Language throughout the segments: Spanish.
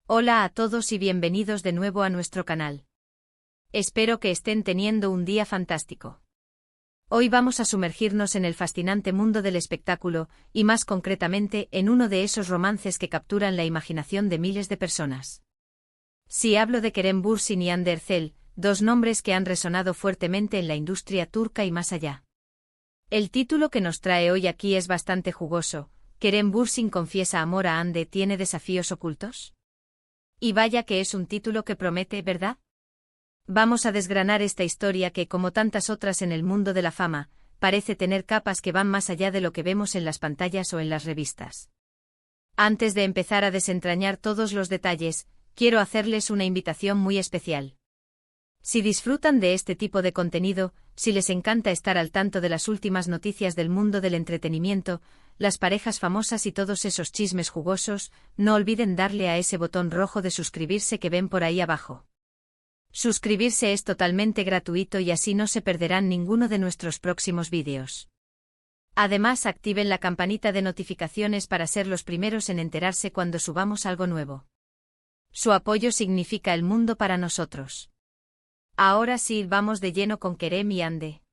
Hola a todos y bienvenidos de nuevo a nuestro canal. Espero que estén teniendo un día fantástico. Hoy vamos a sumergirnos en el fascinante mundo del espectáculo, y más concretamente en uno de esos romances que capturan la imaginación de miles de personas. Si hablo de Kerem Bürsin y Hande Erçel, dos nombres que han resonado fuertemente en la industria turca y más allá. El título que nos trae hoy aquí es bastante jugoso. ¿Kerem Bürsin confiesa amor a Hande tiene desafíos ocultos? Y vaya que es un título que promete, ¿verdad? Vamos a desgranar esta historia que, como tantas otras en el mundo de la fama, parece tener capas que van más allá de lo que vemos en las pantallas o en las revistas. Antes de empezar a desentrañar todos los detalles, quiero hacerles una invitación muy especial. Si disfrutan de este tipo de contenido, si les encanta estar al tanto de las últimas noticias del mundo del entretenimiento, las parejas famosas y todos esos chismes jugosos, no olviden darle a ese botón rojo de suscribirse que ven por ahí abajo. Suscribirse es totalmente gratuito y así no se perderán ninguno de nuestros próximos vídeos. Además, activen la campanita de notificaciones para ser los primeros en enterarse cuando subamos algo nuevo. Su apoyo significa el mundo para nosotros. Ahora sí, vamos de lleno con Kerem y Hande.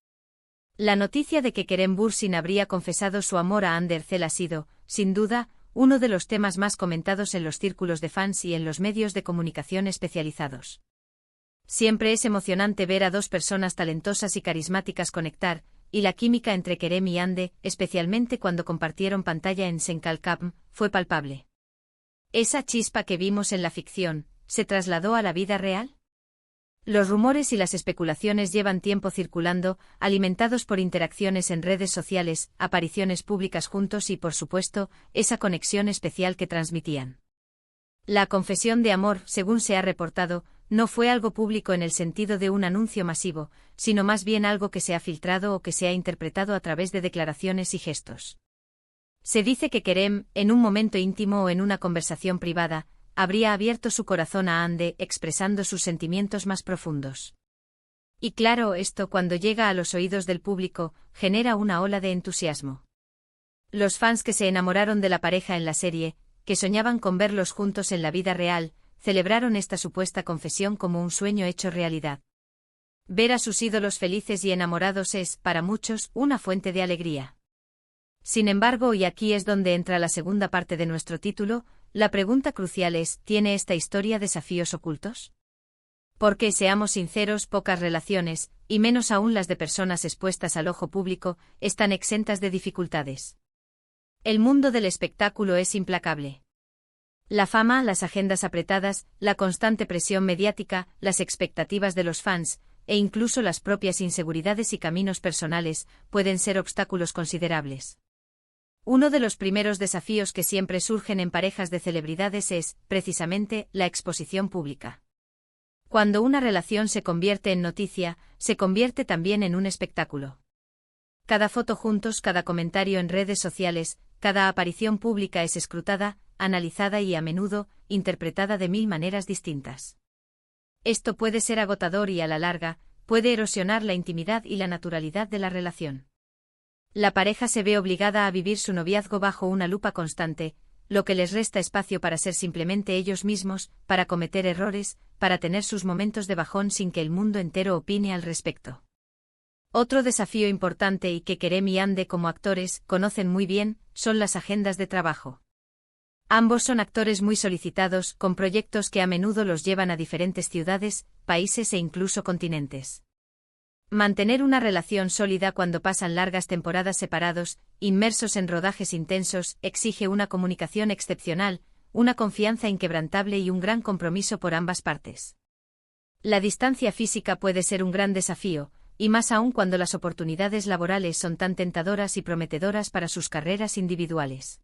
La noticia de que Kerem Bürsin habría confesado su amor a Hande Erçel ha sido, sin duda, uno de los temas más comentados en los círculos de fans y en los medios de comunicación especializados. Siempre es emocionante ver a dos personas talentosas y carismáticas conectar, y la química entre Kerem y Hande, especialmente cuando compartieron pantalla en Senkalkam, fue palpable. ¿Esa chispa que vimos en la ficción, se trasladó a la vida real? Los rumores y las especulaciones llevan tiempo circulando, alimentados por interacciones en redes sociales, apariciones públicas juntos y, por supuesto, esa conexión especial que transmitían. La confesión de amor, según se ha reportado, no fue algo público en el sentido de un anuncio masivo, sino más bien algo que se ha filtrado o que se ha interpretado a través de declaraciones y gestos. Se dice que Kerem, en un momento íntimo o en una conversación privada, habría abierto su corazón a Hande, expresando sus sentimientos más profundos. Y claro, esto, cuando llega a los oídos del público, genera una ola de entusiasmo. Los fans que se enamoraron de la pareja en la serie, que soñaban con verlos juntos en la vida real, celebraron esta supuesta confesión como un sueño hecho realidad. Ver a sus ídolos felices y enamorados es, para muchos, una fuente de alegría. Sin embargo, y aquí es donde entra la segunda parte de nuestro título, la pregunta crucial es, ¿tiene esta historia desafíos ocultos? Porque, seamos sinceros, pocas relaciones, y menos aún las de personas expuestas al ojo público, están exentas de dificultades. El mundo del espectáculo es implacable. La fama, las agendas apretadas, la constante presión mediática, las expectativas de los fans, e incluso las propias inseguridades y caminos personales, pueden ser obstáculos considerables. Uno de los primeros desafíos que siempre surgen en parejas de celebridades es, precisamente, la exposición pública. Cuando una relación se convierte en noticia, se convierte también en un espectáculo. Cada foto juntos, cada comentario en redes sociales, cada aparición pública es escrutada, analizada y, a menudo, interpretada de mil maneras distintas. Esto puede ser agotador y, a la larga, puede erosionar la intimidad y la naturalidad de la relación. La pareja se ve obligada a vivir su noviazgo bajo una lupa constante, lo que les resta espacio para ser simplemente ellos mismos, para cometer errores, para tener sus momentos de bajón sin que el mundo entero opine al respecto. Otro desafío importante y que Kerem y Hande como actores conocen muy bien, son las agendas de trabajo. Ambos son actores muy solicitados, con proyectos que a menudo los llevan a diferentes ciudades, países e incluso continentes. Mantener una relación sólida cuando pasan largas temporadas separados, inmersos en rodajes intensos, exige una comunicación excepcional, una confianza inquebrantable y un gran compromiso por ambas partes. La distancia física puede ser un gran desafío, y más aún cuando las oportunidades laborales son tan tentadoras y prometedoras para sus carreras individuales.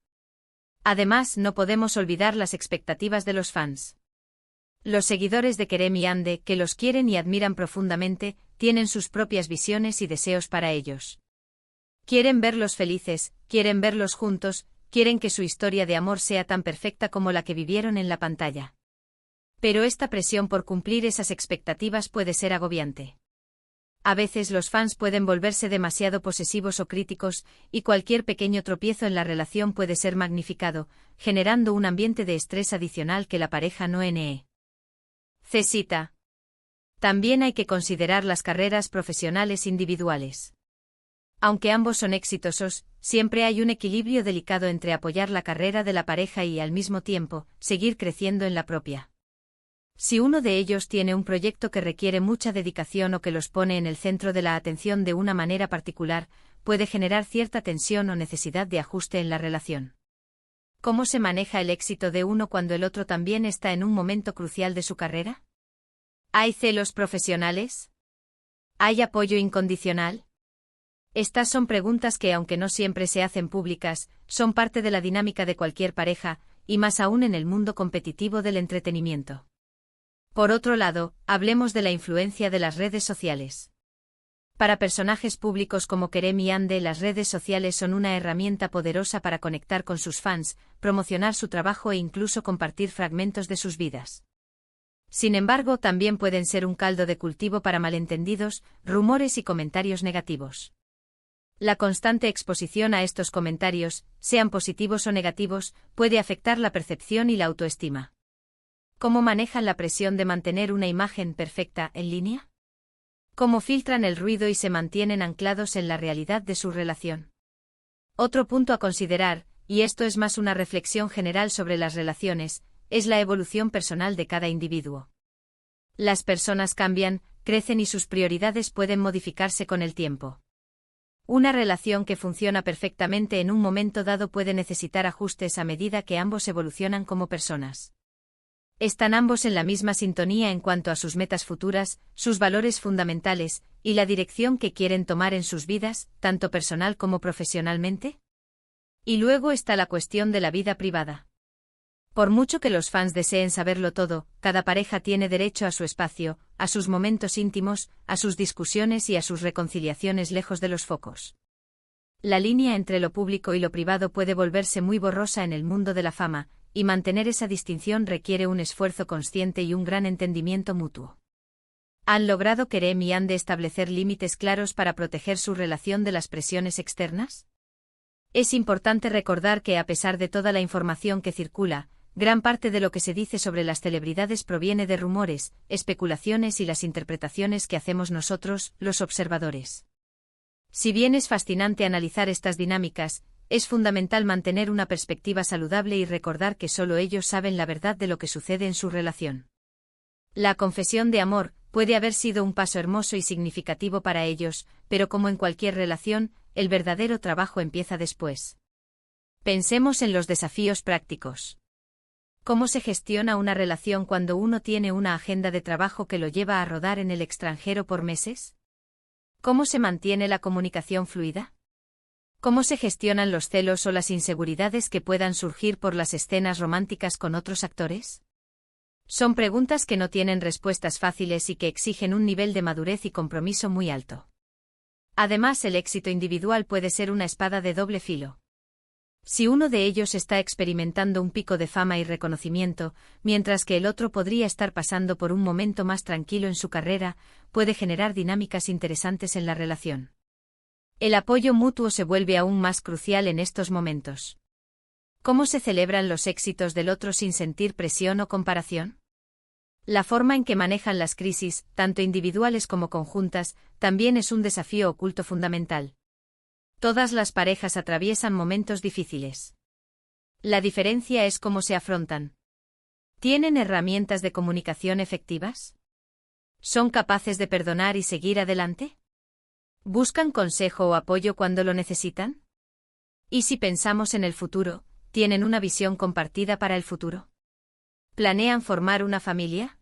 Además, no podemos olvidar las expectativas de los fans. Los seguidores de Kerem y Hande, que los quieren y admiran profundamente, tienen sus propias visiones y deseos para ellos. Quieren verlos felices, quieren verlos juntos, quieren que su historia de amor sea tan perfecta como la que vivieron en la pantalla. Pero esta presión por cumplir esas expectativas puede ser agobiante. A veces los fans pueden volverse demasiado posesivos o críticos, y cualquier pequeño tropiezo en la relación puede ser magnificado, generando un ambiente de estrés adicional que la pareja no necesita. También hay que considerar las carreras profesionales individuales. Aunque ambos son exitosos, siempre hay un equilibrio delicado entre apoyar la carrera de la pareja y, al mismo tiempo, seguir creciendo en la propia. Si uno de ellos tiene un proyecto que requiere mucha dedicación o que los pone en el centro de la atención de una manera particular, puede generar cierta tensión o necesidad de ajuste en la relación. ¿Cómo se maneja el éxito de uno cuando el otro también está en un momento crucial de su carrera? ¿Hay celos profesionales? ¿Hay apoyo incondicional? Estas son preguntas que, aunque no siempre se hacen públicas, son parte de la dinámica de cualquier pareja, y más aún en el mundo competitivo del entretenimiento. Por otro lado, hablemos de la influencia de las redes sociales. Para personajes públicos como Kerem y Hande, las redes sociales son una herramienta poderosa para conectar con sus fans, promocionar su trabajo e incluso compartir fragmentos de sus vidas. Sin embargo, también pueden ser un caldo de cultivo para malentendidos, rumores y comentarios negativos. La constante exposición a estos comentarios, sean positivos o negativos, puede afectar la percepción y la autoestima. ¿Cómo manejan la presión de mantener una imagen perfecta en línea? ¿Cómo filtran el ruido y se mantienen anclados en la realidad de su relación? Otro punto a considerar, y esto es más una reflexión general sobre las relaciones, es la evolución personal de cada individuo. Las personas cambian, crecen y sus prioridades pueden modificarse con el tiempo. Una relación que funciona perfectamente en un momento dado puede necesitar ajustes a medida que ambos evolucionan como personas. Están ambos en la misma sintonía en cuanto a sus metas futuras, sus valores fundamentales, y la dirección que quieren tomar en sus vidas, tanto personal como profesionalmente. Y luego está la cuestión de la vida privada. Por mucho que los fans deseen saberlo todo, cada pareja tiene derecho a su espacio, a sus momentos íntimos, a sus discusiones y a sus reconciliaciones lejos de los focos. La línea entre lo público y lo privado puede volverse muy borrosa en el mundo de la fama, y mantener esa distinción requiere un esfuerzo consciente y un gran entendimiento mutuo. ¿Han logrado Kerem y Hande establecer límites claros para proteger su relación de las presiones externas? Es importante recordar que, a pesar de toda la información que circula, gran parte de lo que se dice sobre las celebridades proviene de rumores, especulaciones y las interpretaciones que hacemos nosotros, los observadores. Si bien es fascinante analizar estas dinámicas, es fundamental mantener una perspectiva saludable y recordar que solo ellos saben la verdad de lo que sucede en su relación. La confesión de amor puede haber sido un paso hermoso y significativo para ellos, pero como en cualquier relación, el verdadero trabajo empieza después. Pensemos en los desafíos prácticos. ¿Cómo se gestiona una relación cuando uno tiene una agenda de trabajo que lo lleva a rodar en el extranjero por meses? ¿Cómo se mantiene la comunicación fluida? ¿Cómo se gestionan los celos o las inseguridades que puedan surgir por las escenas románticas con otros actores? Son preguntas que no tienen respuestas fáciles y que exigen un nivel de madurez y compromiso muy alto. Además, el éxito individual puede ser una espada de doble filo. Si uno de ellos está experimentando un pico de fama y reconocimiento, mientras que el otro podría estar pasando por un momento más tranquilo en su carrera, puede generar dinámicas interesantes en la relación. El apoyo mutuo se vuelve aún más crucial en estos momentos. ¿Cómo se celebran los éxitos del otro sin sentir presión o comparación? La forma en que manejan las crisis, tanto individuales como conjuntas, también es un desafío oculto fundamental. Todas las parejas atraviesan momentos difíciles. La diferencia es cómo se afrontan. ¿Tienen herramientas de comunicación efectivas? ¿Son capaces de perdonar y seguir adelante? ¿Buscan consejo o apoyo cuando lo necesitan? ¿Y si pensamos en el futuro, tienen una visión compartida para el futuro? ¿Planean formar una familia?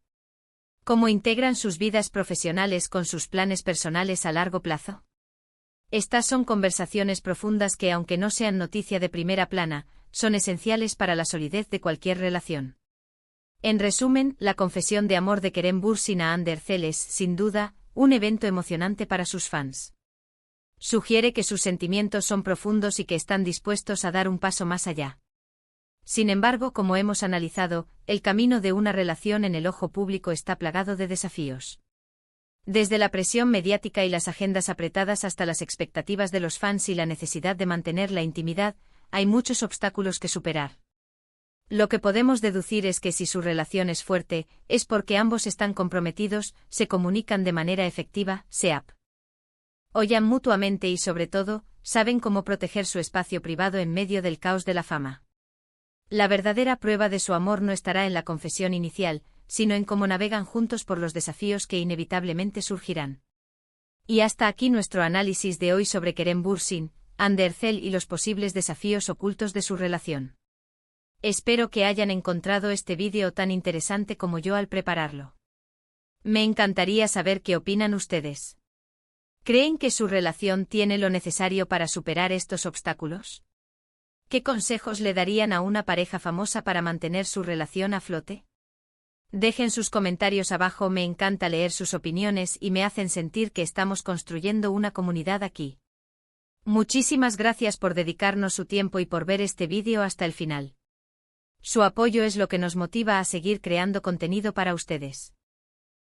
¿Cómo integran sus vidas profesionales con sus planes personales a largo plazo? Estas son conversaciones profundas que, aunque no sean noticia de primera plana, son esenciales para la solidez de cualquier relación. En resumen, la confesión de amor de Kerem Bürsin a Hande Erçel es, sin duda, un evento emocionante para sus fans. Sugiere que sus sentimientos son profundos y que están dispuestos a dar un paso más allá. Sin embargo, como hemos analizado, el camino de una relación en el ojo público está plagado de desafíos. Desde la presión mediática y las agendas apretadas hasta las expectativas de los fans y la necesidad de mantener la intimidad, hay muchos obstáculos que superar. Lo que podemos deducir es que si su relación es fuerte, es porque ambos están comprometidos, se comunican de manera efectiva, se apoyan mutuamente y sobre todo, saben cómo proteger su espacio privado en medio del caos de la fama. La verdadera prueba de su amor no estará en la confesión inicial, sino en cómo navegan juntos por los desafíos que inevitablemente surgirán. Y hasta aquí nuestro análisis de hoy sobre Kerem Bürsin, Anderzel y los posibles desafíos ocultos de su relación. Espero que hayan encontrado este vídeo tan interesante como yo al prepararlo. Me encantaría saber qué opinan ustedes. ¿Creen que su relación tiene lo necesario para superar estos obstáculos? ¿Qué consejos le darían a una pareja famosa para mantener su relación a flote? Dejen sus comentarios abajo, me encanta leer sus opiniones y me hacen sentir que estamos construyendo una comunidad aquí. Muchísimas gracias por dedicarnos su tiempo y por ver este vídeo hasta el final. Su apoyo es lo que nos motiva a seguir creando contenido para ustedes.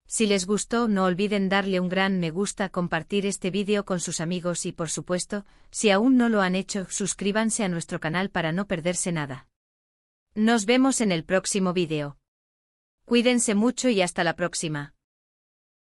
Si les gustó, no olviden darle un gran me gusta, compartir este vídeo con sus amigos y por supuesto, si aún no lo han hecho, suscríbanse a nuestro canal para no perderse nada. Nos vemos en el próximo vídeo. Cuídense mucho y hasta la próxima.